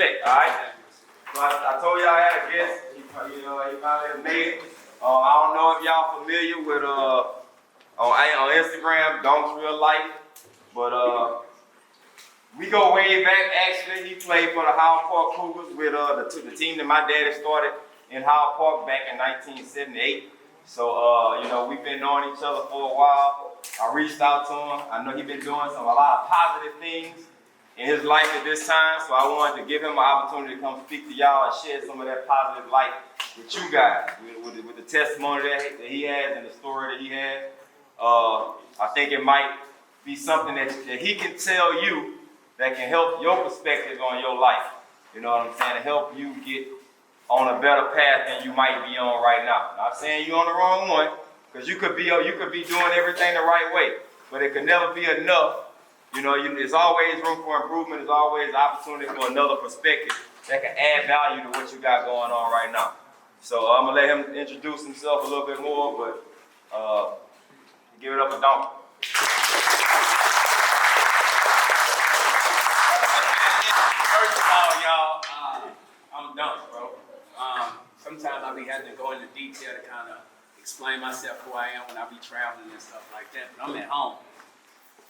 respect, all right? So I told y'all I had a guest. He finally made it. I don't know if y'all familiar with on Instagram, Donk's Real Life, but we go way back. Actually, he played for the Howard Park Cougars with the team that my daddy started in Howard Park back in 1978. So we've been knowing each other for a while. I reached out to him. I know he's been doing a lot of positive things in his life at this time, so I wanted to give him an opportunity to come speak to y'all and share some of that positive light with you guys, with the testimony that he has and the story that he has. I think it might be something that he can tell you that can help your perspective on your life. You know what I'm saying? To help you get on a better path than you might be on right now. Not saying you're on the wrong one, because you could be doing everything the right way, but it could never be enough. There's always room for improvement. There's always an opportunity for another perspective that can add value to what you got going on right now. So I'm gonna let him introduce himself a little bit more, but give it up for Don. First of all, y'all, I'm done, bro. Sometimes I be having to go into detail to kind of explain myself who I am when I be traveling and stuff like that, but I'm at home.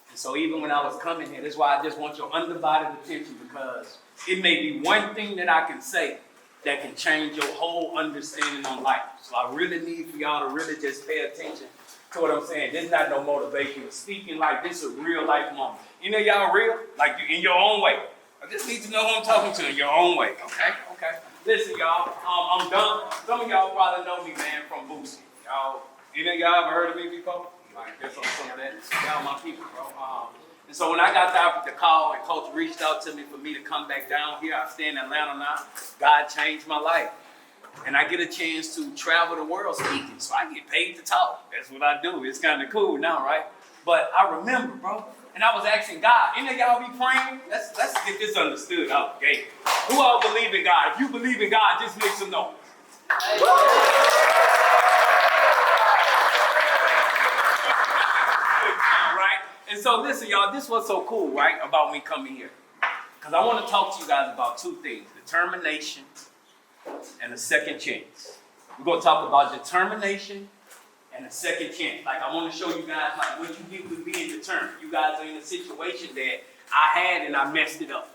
And so even when I was coming here, that's why I just want your undivided attention, because it may be one thing that I can say that can change your whole understanding on life. So I really need for y'all to really just pay attention to what I'm saying. This is not no motivation. Speaking like this is a real life moment. You know y'all real? Like you in your own way. I just need to know who I'm talking to in your own way. Okay. Listen, y'all, I'm done. Some of y'all probably know me, man, from Boosie. Any of y'all ever heard of me before? Like, there's some of that. Y'all my people, bro. And so when I got the call and Coach reached out to me for me to come back down here, I stay in Atlanta now. God changed my life. And I get a chance to travel the world speaking, so I get paid to talk. That's what I do. It's kind of cool now, right? But I remember, bro, and I was asking God, any of y'all be praying? Let's get this understood out the gate. Who all believe in God? If you believe in God, just make some noise. Right? And so listen, y'all, this was so cool, right, about me coming here. Because I want to talk to you guys about two things: determination and a second chance. We're going to talk about determination and a second chance. Like, I want to show you guys like what you get with being determined. You guys are in a situation that I had and I messed it up.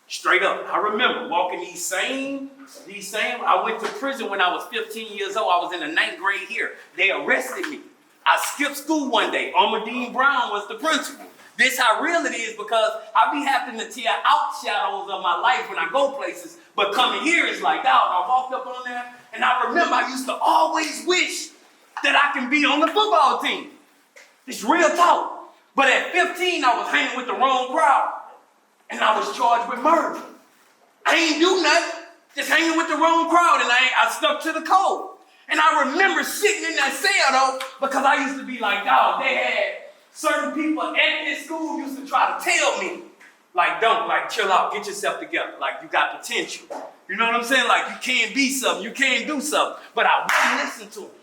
Straight up. I remember walking these same, I went to prison when I was 15 years old. I was in the 9th grade here. They arrested me. I skipped school one day. Dean Brown was the principal. This how real it is, because I be having to tear out shadows of my life when I go places, but coming here is like, dog, I walked up on there, and I remember I used to always wish that I can be on the football team. It's real talk. But at 15, I was hanging with the wrong crowd, and I was charged with murder. I ain't do nothing, just hanging with the wrong crowd, and I stuck to the code. And I remember sitting in that cell, though, because I used to be like, dog, they had certain people at this school used to try to tell me, like, don't, like, chill out, get yourself together, like, you got potential. You know what I'm saying? Like, you can be something, you can do something. But I wouldn't listen to them.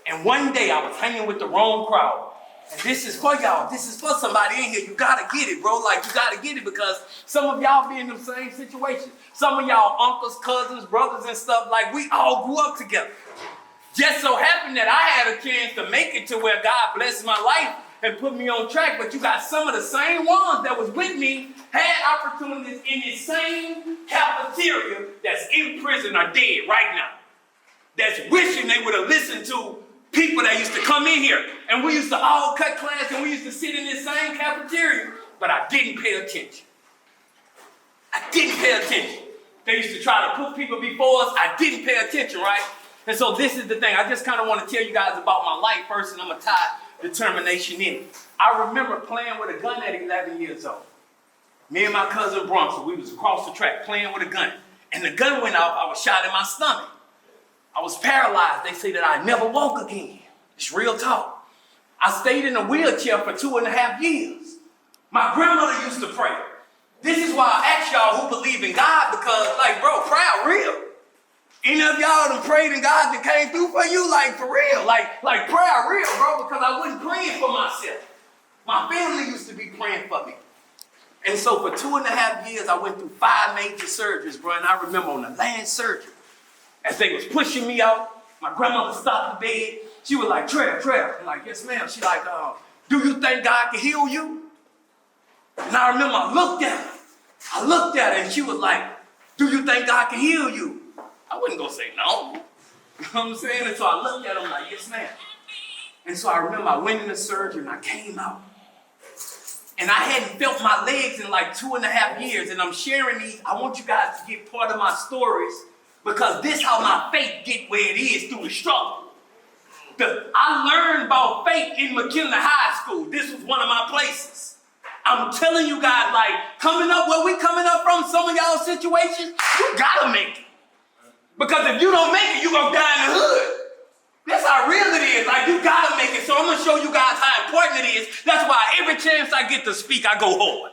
And one day I was hanging with the wrong crowd. And this is for y'all. This is for somebody in here. You gotta get it, bro. Like, you gotta get it, because some of y'all be in the same situation. Some of y'all uncles, cousins, brothers, and stuff, like, we all grew up together. Just so happened that I had a chance to make it to where God blessed my life and put me on track. But you got some of the same ones that was with me had opportunities in the same cafeteria that's in prison or dead right now. That's wishing they would have listened to people that used to come in here. And we used to all cut class and we used to sit in this same cafeteria, but I didn't pay attention. They used to try to put people before us. I didn't pay attention, right? And so this is the thing. I just kind of want to tell you guys about my life first, and I'm going to tie determination in. I remember playing with a gun at 11 years old. Me and my cousin Bronson, we was across the track playing with a gun. And the gun went off. I was shot in my stomach. I was paralyzed. They say that I'd never walk again. It's real talk. I stayed in a wheelchair for 2.5 years. My grandmother used to pray. This is why I ask y'all who believe in God, because, like, bro, prayer real. Any of y'all done prayed and God that came through for you, like, for real. Like prayer real, bro, because I wasn't praying for myself. My family used to be praying for me. And so for 2.5 years, I went through 5 major surgeries, bro. And I remember on the last surgery, as they was pushing me out, my grandmother stopped the bed. She was like, Trell. I'm like, yes, ma'am. She like, do you think God can heal you? And I remember I looked at her and she was like, do you think God can heal you? I wasn't gonna say no. You know what I'm saying? And so I looked at her, I'm like, yes, ma'am. And so I remember I went into surgery and I came out. And I hadn't felt my legs in like 2.5 years. And I'm sharing these. I want you guys to get part of my stories because this how my faith get where it is through the struggle. I learned about faith in McKinley High School. This was one of my places. I'm telling you guys, like, coming up where we coming up from, some of y'all situations, you gotta make it. Because if you don't make it, you gonna die in the hood. That's how real it is. Like, you gotta make it. So I'm gonna show you guys how important it is. That's why every chance I get to speak, I go hard.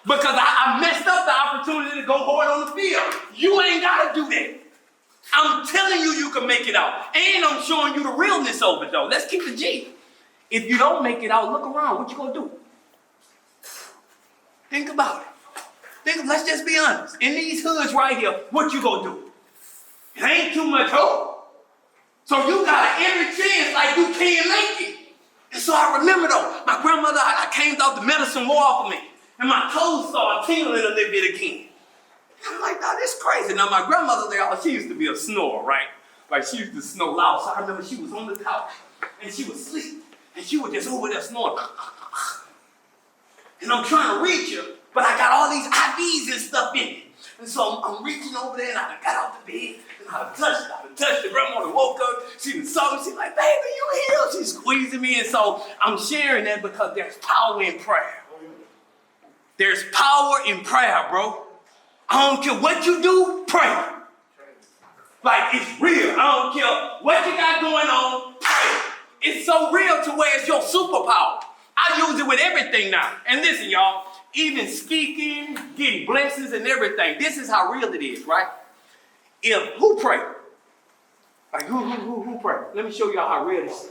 Because I messed up the opportunity to go hard on the field. You ain't gotta do that. I'm telling you, you can make it out. And I'm showing you the realness of it, though. Let's keep it G. If you don't make it out, look around. What you gonna do? Think about it. Let's just be honest. In these hoods right here, what you gonna do? It ain't too much hope. So you got every chance like you can't make it. And so I remember though, my grandmother, I came out the medicine wore off of me. And my toes started tingling a little bit again. I'm like, nah, this crazy. Now my grandmother, she used to be a snorer, right? Like she used to snore loud. So I remember she was on the couch and she was asleep. And she was just over there snoring. And I'm trying to reach her, but I got all these IVs and stuff in it. And so I'm reaching over there and I got out the bed and I touched her. Grandmother woke up, she was sobbing, she's like, baby, you here? She's squeezing me. And so I'm sharing that because there's power in prayer. There's power in prayer, bro. I don't care what you do, pray. Like, it's real. I don't care what you got going on, pray. It's so real to where it's your superpower. I use it with everything now. And listen, y'all, even speaking, getting blessings and everything. This is how real it is, right? Who pray? Like, who pray? Let me show y'all how real this is.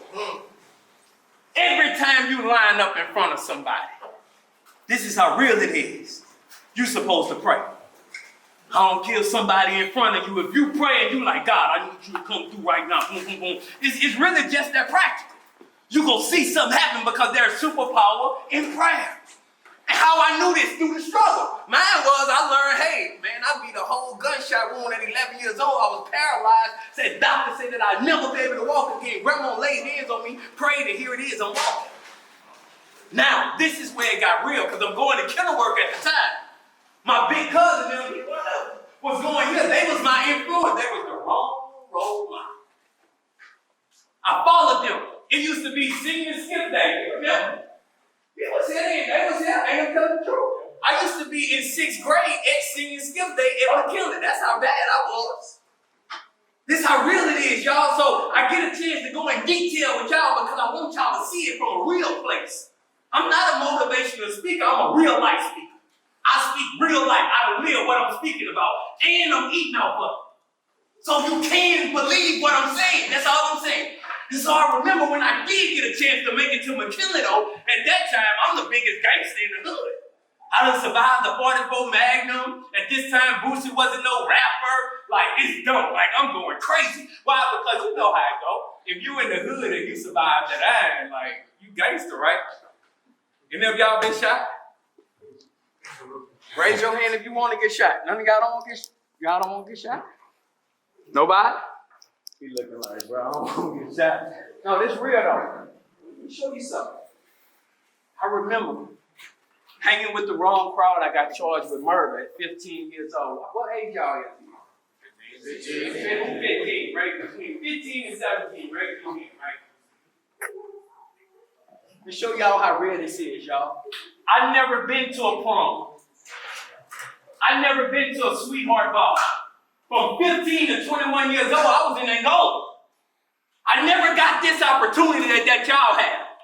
Every time you line up in front of somebody, this is how real it is. You're supposed to pray. I don't kill somebody in front of you. If you pray and you like, God, I need you to come through right now. It's really just that practical. You're going to see something happen because there's superpower in prayer. And how I knew this through the struggle. Mine was, I learned, hey, man, I beat a whole gunshot wound at 11 years old. I was paralyzed. Doctor said that I'd never be able to walk again. Grandma laid hands on me, prayed, and here it is, I'm walking. Now, this is where it got real because I'm going to Kenilworth at the time. My big cousin, was going here. They was my influence. They was the wrong role model. I followed them. It used to be senior skip day. You remember? They was here. Ain't gonna tell the truth. I used to be in 6th grade at senior skip day at McKinley. That's how bad I was. This is how real it is, y'all. So I get a chance to go in detail with y'all because I want y'all to see it from a real place. I'm not a motivational speaker. I'm a real life speaker. I speak real life. I live what I'm speaking about. And I'm eating off of it. So you can believe what I'm saying. That's all I'm saying. And so I remember when I did get a chance to make it to McKinley, though, at that time, I'm the biggest gangster in the hood. I done survived the 44 Magnum. At this time, Boosie wasn't no rapper. Like, it's dope. Like, I'm going crazy. Why? Because you know how it go. If you in the hood and you survive that iron, like, you gangster, right? Any of y'all been shot? Raise your hand if you want to get shot. None of y'all don't want to get shot? Nobody? He looking like, bro, I don't want to get shot. No, this real though. Let me show you something. I remember hanging with the wrong crowd. I got charged with murder at 15 years old. What age y'all at? 15, right? Between 15 and 17, right? Let me show y'all how real this is, y'all. I've never been to a prom. I've never been to a sweetheart ball. From 15 to 21 years old, I was in Angola. I never got this opportunity that y'all have.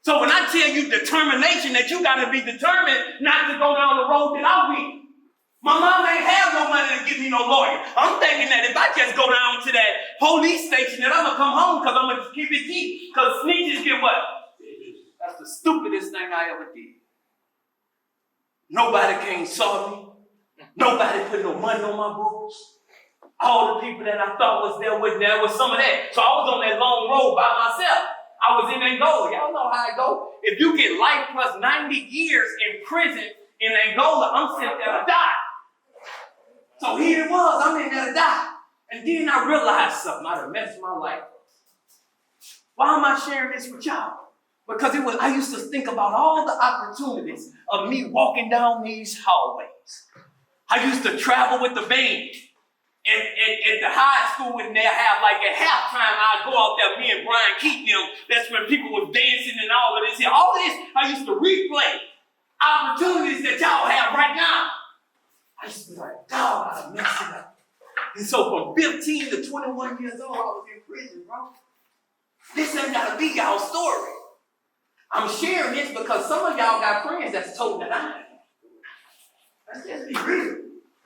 So when I tell you determination, that you got to be determined not to go down the road that I went. My mom ain't have no money to give me no lawyer. I'm thinking that if I just go down to that police station, that I'm going to come home because I'm going to keep it deep. Because snitches get what? That's the stupidest thing I ever did. Nobody came saw me. Nobody put no money on my books. All the people that I thought was there wasn't there. Was some of that. So I was on that long road by myself. I was in Angola. Y'all know how I go. If you get life plus 90 years in prison in Angola, I'm sent there to die. So here it was. I'm in there to die. And then I realized something. I done messed my life. Why am I sharing this with y'all? Because I used to think about all the opportunities of me walking down these hallways. I used to travel with the band. At the high school, when they have like at halftime, I'd go out there, me and Brian Keaton, that's when people were dancing and all of this. All of this, I used to replay opportunities that y'all have right now. I used to be like, God, I messed it up. And so from 15 to 21 years old, I was in prison, bro. This ain't gotta be y'all story. I'm sharing this because some of y'all got friends that's told that I ain't. Let's just be real.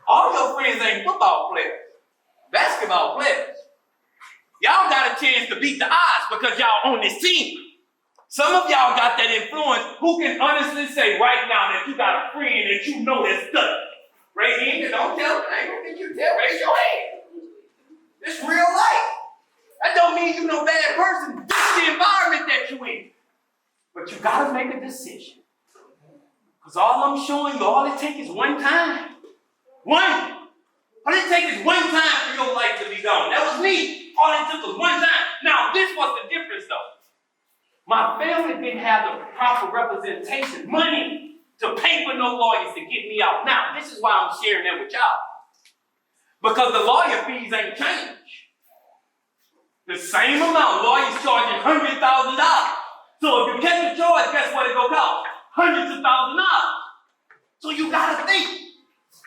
All your friends ain't football players, basketball players. Y'all got a chance to beat the odds because y'all on this team. Some of y'all got that influence. Who can honestly say right now that you got a friend that you know that's stuck? Raise your hand. Don't tell them. I ain't gonna think you tell. Raise your hand. It's real life. That don't mean you no bad person. This is the environment that you in. But you gotta make a decision. Because all I'm showing you, all it takes is one time. One. All it takes is one time for your life to be gone. That was me. All it took was one time. Now, this was the difference, though. My family didn't have the proper representation, money, to pay for no lawyers to get me out. Now, this is why I'm sharing that with y'all. Because the lawyer fees ain't changed. The same amount. Lawyers charging $100,000. So if you catch a charge, guess what it gonna cost? Hundreds of thousands of dollars. So you gotta think.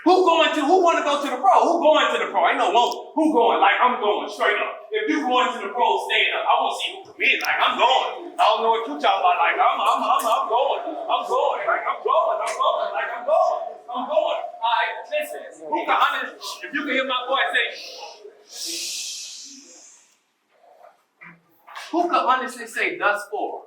Who want to go to the pro? Who going to the pro? Ain't no one. Who going? Like, I'm going straight up. If you going to the pro, stand up. I want to see who come in. Like, I'm going. I don't know what you talking about. Like, I'm going. I'm going. Like, I'm going. Like, I'm going. I'm going. All right, listen. Who can if you can hear my voice say, shh. Who can honestly say thus far?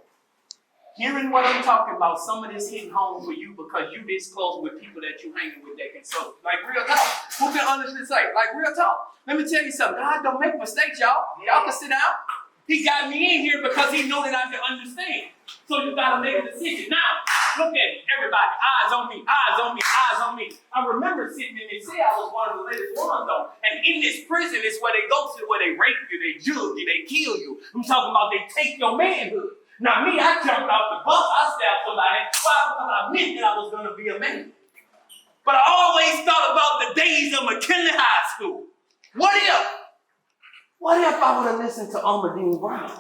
Hearing what I'm talking about, some of this hitting home for you because you this close with people that you hanging with that can so. Like real talk. Who can honestly say? Like real talk. Let me tell you something. God don't make mistakes, y'all. Y'all can sit down. He got me in here because he know that I can understand. So you gotta make a decision. Now, look at it, everybody. Eyes on me, eyes on me, eyes on me. I remember sitting in this cell. I was one of the latest ones though. And in this prison is where they go to, where they rape you, they judge you, they kill you. I'm talking about they take your manhood. Now me, I jumped out the bus, I stabbed somebody. Why? Because I meant that I was gonna be a man. But I always thought about the days of McKinley High School. What if I would have listened to Dean Brown?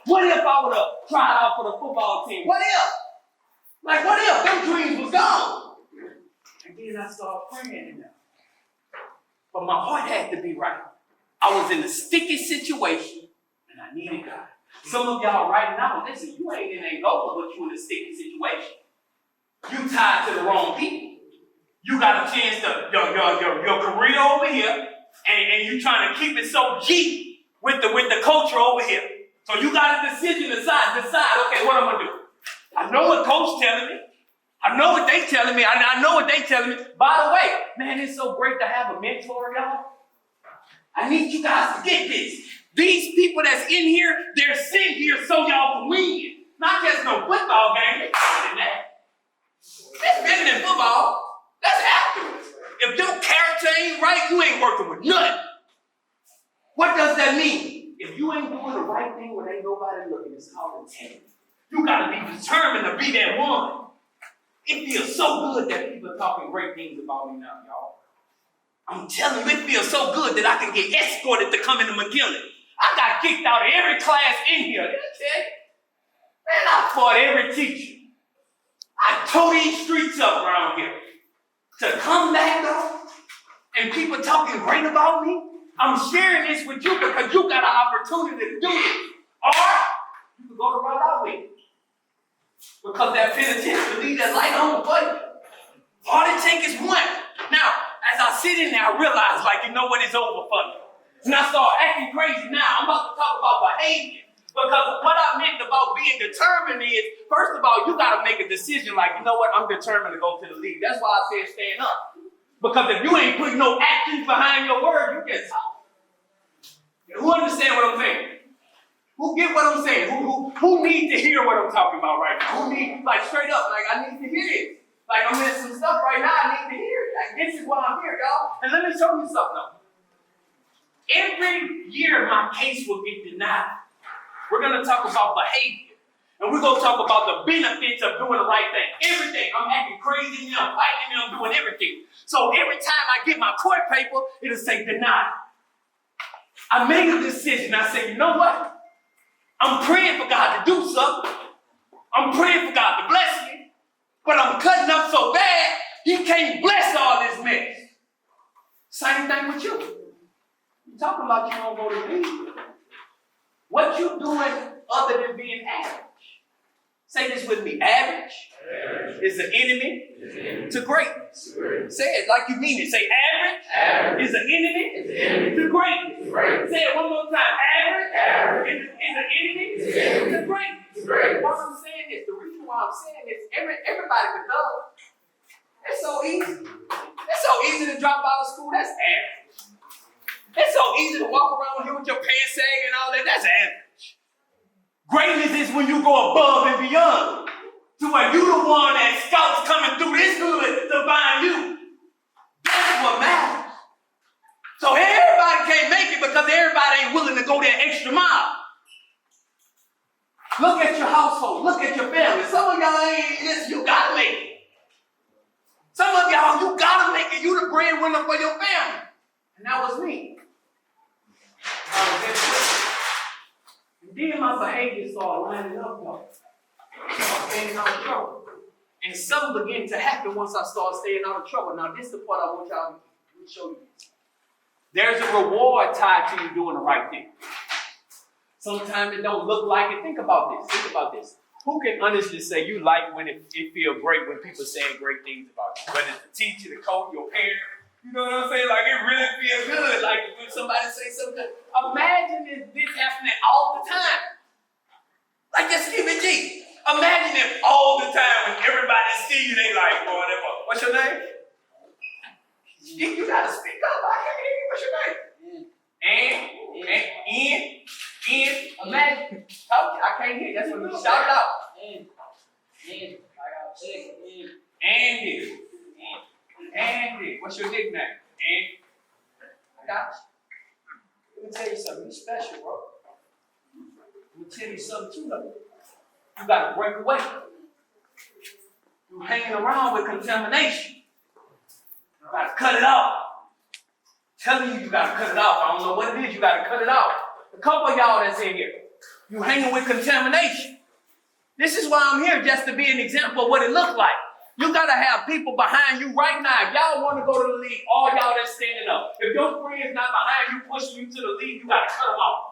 What if I would have tried out for the football team? What if? Like what if them dreams was gone? And then I started praying in them. But my heart had to be right. I was in a sticky situation and I needed God. Some of y'all right now, listen, you ain't in Angola, but you in a sticky situation. You tied to the wrong people. You got a chance to your career over here, and you trying to keep it so G with the culture over here. So you got a decision to decide, okay, what I'm gonna do. I know what coach telling me. I know what they telling me. I know what they telling me. By the way, man, it's so great to have a mentor, y'all. I need you guys to get this. These people that's in here, they're sitting here so y'all can win. Not just no football game. It's better than that. It's better than football. That's afterwards. If your character ain't right, you ain't working with nothing. What does that mean? If you ain't doing the right thing when ain't nobody looking, it's called integrity. You gotta be determined to be that one. It feels so good that people are talking great things about me now, y'all. I'm telling you, it feels so good that I can get escorted to come into McKinley. I got kicked out of every class in here. Did I tell you? Man, I fought every teacher. I tore these streets up around here. To come back though, and people talking great about me, I'm sharing this with you because you got an opportunity to do it. Or you can go the route I went. Because that penitentiary leave that light on for you. All it takes is one. Now, as I sit in there, I realize, like, you know what, it's over for me. And I start acting crazy now. I'm about to talk about behavior. Because what I meant about being determined is, first of all, you got to make a decision like, you know what, I'm determined to go to the league. That's why I said stand up. Because if you ain't putting no actions behind your word, you can talk. Who understand what I'm saying? Who get what I'm saying? Who needs to hear what I'm talking about right now? Who needs, like straight up, like I need to hear this. Like I'm in some stuff right now, I need to hear it. Like this is why I'm here, y'all. And let me show you something else. Every year my case will get denied. We're going to talk about behavior. And we're going to talk about the benefits of doing the right thing. Everything. I'm acting crazy now, fighting them, doing everything. So every time I get my court paper, it'll say denied. I made a decision. I said, you know what? I'm praying for God to do something. I'm praying for God to bless me. But I'm cutting up so bad, He can't bless all this mess. Same thing with you. You're talking about you don't go to the league. What you doing other than being average? Say this with me. Average is the enemy to greatness. Say it like you mean it. Say average is the enemy to greatness. Say it one more time. Average is the enemy to greatness. Why I'm saying this, the reason why I'm saying this, everybody could know. It's so easy. It's so easy to drop out of school. That's average. It's so easy to walk around here with your pants sagging and all that. That's average. Greatness is when you go above and beyond to where you the one that scouts coming through this hood to find you. That's what matters. So everybody can't make it because everybody ain't willing to go that extra mile. Look at your household. Look at your family. Some of y'all ain't, you gotta make it. Some of y'all, you gotta make it. You the breadwinner for your family. And that was me. And then my behavior started lining up, though. I started staying out of trouble. And something began to happen once I started staying out of trouble. Now, this is the part I want y'all to show you. There's a reward tied to you doing the right thing. Sometimes it don't look like it. Think about this. Think about this. Who can honestly say you like when it feels great when people saying great things about you? Whether it's the teacher, the coach, your parent. You know what I'm saying? Like, it really feels good. Like, when somebody say something. Imagine if this happening all the time. Like, just give it G. Imagine if all the time when everybody see you, they like, boy, what's your name? You gotta speak up. I can't hear you. What's your name? Imagine. I can't hear you. That's when you shout it out. Andy, what's your nickname? Andy. I got you. Let me tell you something. You're special, bro. Let me tell you something too, though. You gotta break away. You're hanging around with contamination. You gotta cut it off. I'm telling you gotta cut it off. I don't know what it is. You gotta cut it off. A couple of y'all that's in here, you hanging with contamination. This is why I'm here, just to be an example of what it looks like. You gotta have people behind you right now. If y'all want to go to the league, all y'all that's standing up. If your friend's not behind you, pushing you to the league, you gotta cut them off.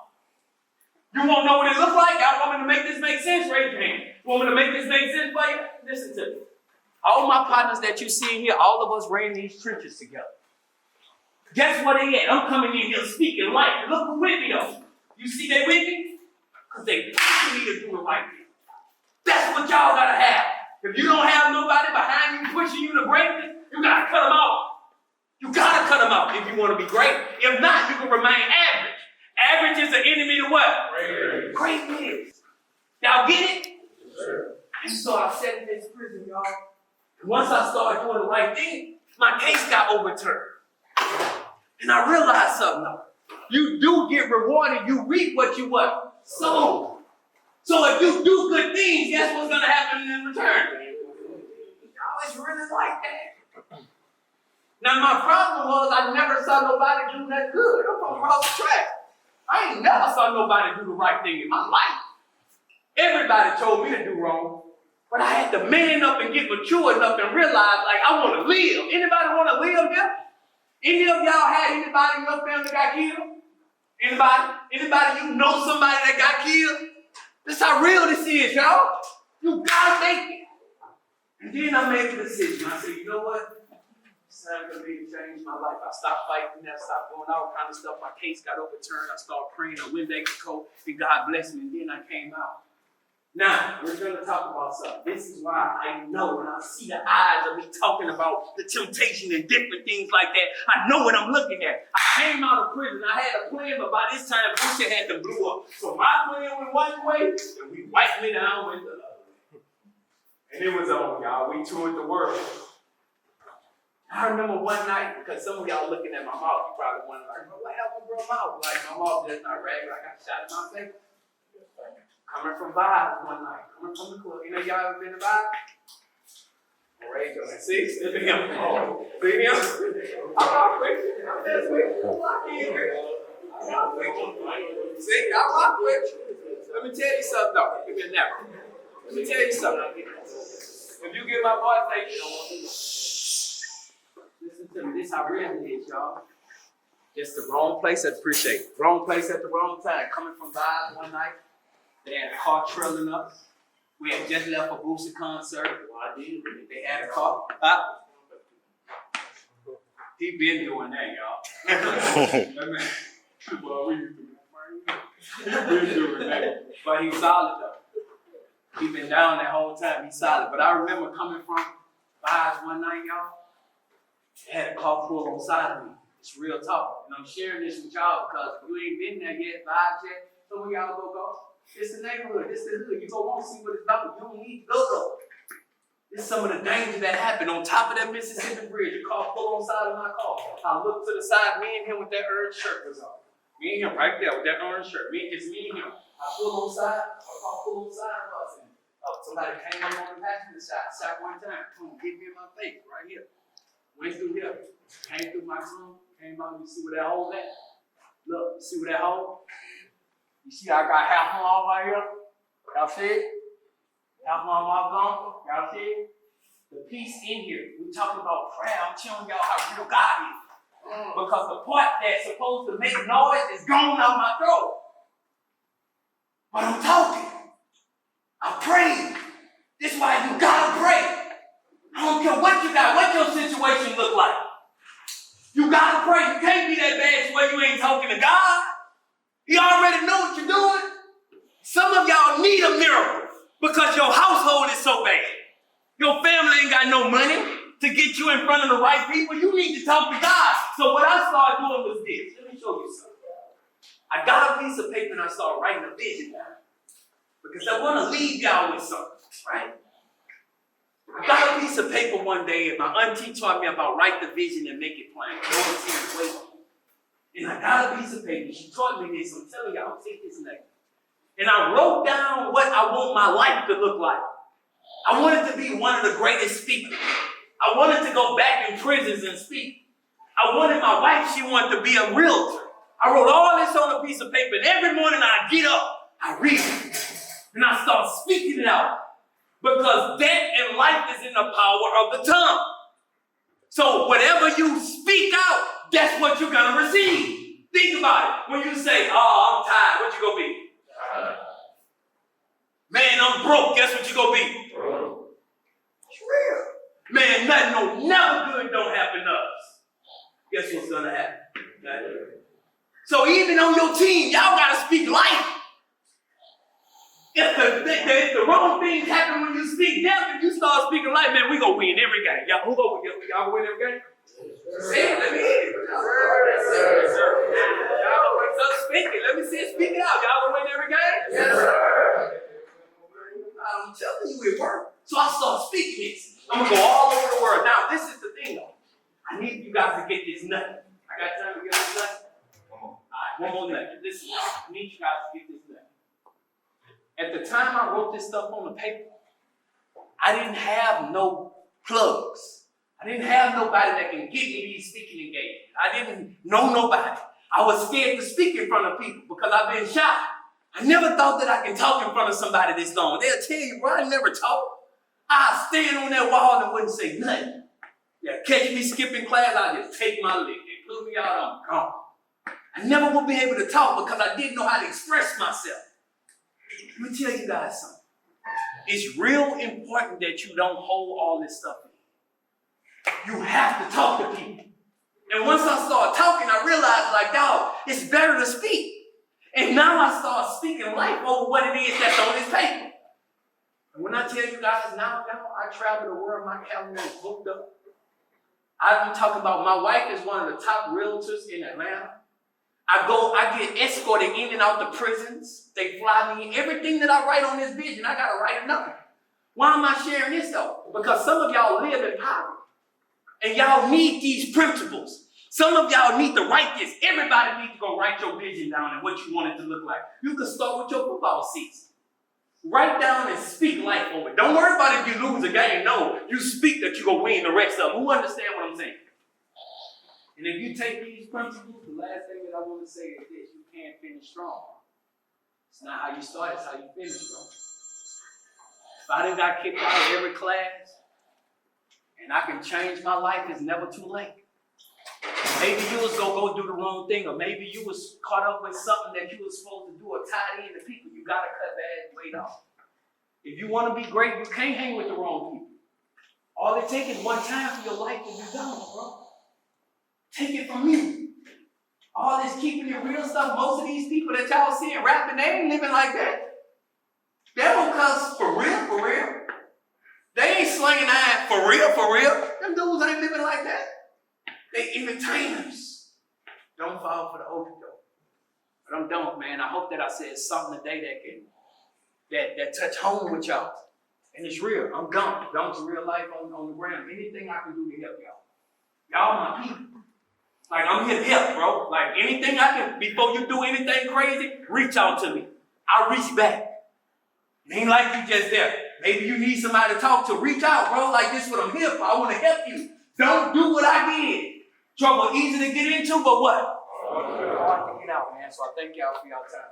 You won't know what it looks like? Y'all want me to make this make sense? Raise your hand. You want me to make this make sense for you? Listen to me. All my partners that you see in here, all of us ran these trenches together. Guess what they at? I'm coming in here speaking life. Look who with me though. You see they with me? Because they pushing me to do the right thing. That's what y'all gotta have. If you don't have nobody behind you pushing you to greatness, you gotta cut them out. You gotta cut them out if you want to be great. If not, you can remain average. Average is the enemy to what? Greatness. Y'all get it? Sure. And so I sat in this prison, y'all. And once I started doing the right thing, my case got overturned. And I realized something though. You do get rewarded. You reap what you what? Sow. So if you do good things, guess what's going to happen in return? Y'all, it's really like that. Now, my problem was I never saw nobody do that good. I'm from across the track. I ain't never saw nobody do the right thing in my life. Everybody told me to do wrong. But I had to man up and get mature enough and realize, like, I want to live. Anybody want to live here? Any of y'all had anybody in your family that got killed? Anybody? Anybody you know somebody that got killed? That's how real this is, y'all. You gotta make it. And then I made the decision. I said, you know what? Time for me to change my life. I stopped fighting, I stopped doing all kind of stuff. My case got overturned. I started praying. I went back to court, and God blessed me. And then I came out. Now, we're going to talk about something. This is why I know when I see the eyes of me talking about the temptation and different things like that, I know what I'm looking at. I came out of prison. I had a plan, but by this time, Bush had to blew up. So my plan went one way, and we wiped me down with the other way. And it was on, y'all. We toured the world. I remember one night, because some of y'all looking at my mouth, you probably wondering, like, what happened, bro? Mouth? Like, my mouth just not regular. I got shot in my face. Coming from Vibes one night, coming from the club. You know, y'all ever been to Vibes? Ray going, see? See him? Oh, see him? I'm not with you. I'm just with you. I'm not with you. See, I'm not with you. Let me tell you something, though. Let me tell you something. If you get my voice, like, listen to me. This how real it is, y'all. Just the wrong place at appreciate. Wrong place at the wrong time. Coming from Vibes one night. They had a car trailing us. We had just left a Boosie concert. Well, I did. They had a car. He been doing that, y'all. Well, he been doing that. But he's solid, though. He been down that whole time. He's solid. But I remember coming from Vibes one night, y'all. They had a car pulled on side of me. It's real talk. And I'm sharing this with y'all because if you ain't been there yet, Vibes yet, some of y'all go. It's the neighborhood. It's the hood. You go on see what it's about. You don't need to go. This is some of the danger that happened on top of that Mississippi Bridge. The car pulled on the side of my car. I looked to the side. Me and him with that orange shirt was on. Me and him right there with that orange shirt. It's me and him. I pulled on the side. My car pulled on the side of us. And somebody came up on the passenger side. Shot one time. Boom, hit me in my face right here. Went through here. Came through my tongue. Came out. You see where that hole at? Look, you see where that hole? You see, I got half my arm right here. Y'all see it? Half my arm gone. Y'all see it? The piece in here. We talking about prayer. I'm telling y'all how real God is. Because the part that's supposed to make noise is gone out my throat. But I'm talking. I'm praying. This is why you gotta pray. I don't care what you got, what your situation look like. You gotta pray. You can't be that bad to where you ain't talking to God. He already know what you're doing. Some of y'all need a miracle because your household is so bad. Your family ain't got no money to get you in front of the right people. You need to talk to God. So what I started doing was this. Let me show you something. I got a piece of paper and I started writing a vision down because I want to leave y'all with something, right? I got a piece of paper one day and my auntie taught me about write the vision and make it plain. And I got a piece of paper. She taught me this. I'm telling y'all, take this next. And I wrote down what I want my life to look like. I wanted to be one of the greatest speakers. I wanted to go back in prisons and speak. I wanted my wife, she wanted to be a realtor. I wrote all this on a piece of paper. And every morning I get up, I read it. And I start speaking it out. Because death and life is in the power of the tongue. So whatever you speak out, that's what you're going to receive. Think about it. When you say, oh, I'm tired, what you going to be? Man, I'm broke, guess what you going to be? It's real. Man, nothing never good don't happen to us. Guess what's going to happen? So even on your team, y'all got to speak life. If the wrong things happen when you speak death, if you start speaking life, man, we going to win every game. Y'all going to win every game? Say it, let me hear it. Y'all start speaking. Let me see it. Speak it out. Y'all gonna win every game? Yes, sir. I'm telling you, it worked. So I started speaking this. I'm gonna go all over the world. Now, this is the thing, though. I need you guys to get this nut. I got time to get this nut? All right, one more nut. Listen, I need you guys to get this nut. At the time I wrote this stuff on the paper, I didn't have no plugs. I didn't have nobody that can get me these speaking engagements. I didn't know nobody. I was scared to speak in front of people because I've been shy. I never thought that I can talk in front of somebody this long. They'll tell you, bro, I never talk. I'd stand on that wall and wouldn't say nothing. Yeah, catch me skipping class, I'd just take my lick. They put me out, I'm gone. I never would be able to talk because I didn't know how to express myself. Let me tell you guys something. It's real important that you don't hold all this stuff in. You have to talk to people. And once I started talking, I realized, like, dog, it's better to speak. And now I start speaking life over what it is that's on this paper. And when I tell you guys now, I travel the world, my calendar is booked up. I'm talking about my wife is one of the top realtors in Atlanta. I get escorted in and out the prisons. They fly me. Everything that I write on this vision, I gotta write another. Why am I sharing this though? Because some of y'all live in poverty. And y'all need these principles. Some of y'all need to write this. Everybody needs to go write your vision down and what you want it to look like. You can start with your football season. Write down and speak life over it. Don't worry about if you lose a game. No, you speak that you're going to win the rest of them. Who understand what I'm saying? And if you take these principles, the last thing that I want to say is this. You can't finish strong. It's not how you start, it's how you finish, bro. If I done got kicked out of every class and I can change my life, it's never too late. Maybe you was going to go do the wrong thing, or maybe you was caught up with something that you was supposed to do or tied in to people. You got to cut bad weight off. If you want to be great, you can't hang with the wrong people. All it takes is one time for your life to be done, bro. Take it from me. All this keeping it real stuff, most of these people that y'all seeing rapping, they ain't living like that. They don't cuss for real. They ain't slinging iron for real. Them dudes ain't living like that. They entertainers. Don't fall for the okie doke. But I'm done, man. I hope that I said something today that touch home with y'all. And it's real. I'm gone. Gone to real life on the ground. Anything I can do to help y'all. Y'all my people. Like, I'm here to help, bro. Like, anything I can, before you do anything crazy, reach out to me. I'll reach back. It ain't like you just there. Maybe you need somebody to talk to. Reach out, bro. Like, this is what I'm here for. I want to help you. Don't do what I did. Trouble easy to get into, but what? Hard to get out, man. So I thank y'all for y'all time.